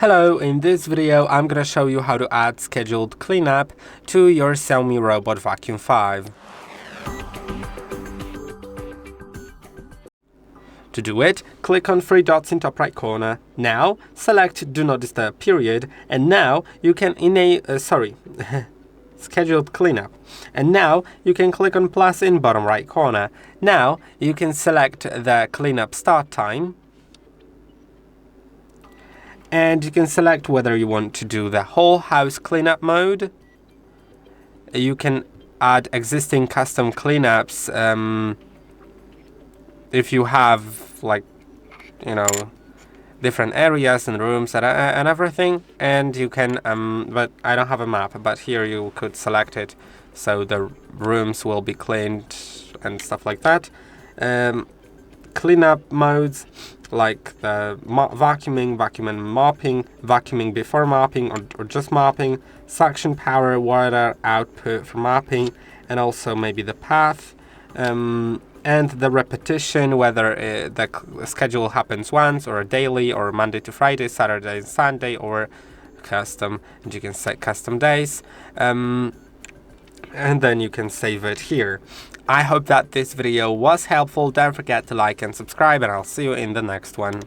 Hello, in this video I'm gonna show you how to add scheduled cleanup to your XIAOMI Robot Vacuum 5. To do it, click on three dots in top right corner. Now, select Do Not Disturb period, and now you can scheduled cleanup. And now you can click on plus in bottom right corner. Now you can select the cleanup start time. And you can select whether you want to do the whole house cleanup mode. You can add existing custom cleanups if you have, like, different areas and rooms and everything. And you can, but I don't have a map, but here you could select it so the rooms will be cleaned and stuff like that. Cleanup modes like the vacuuming, vacuum and mopping, vacuuming before mopping or just mopping, suction power, water output for mopping, and also maybe the path, and the repetition, whether the schedule happens once or daily or Monday to Friday, Saturday and Sunday, or custom, and you can set custom days, and then you can save it here. I hope that this video was helpful. Don't forget to like and subscribe, and I'll see you in the next one.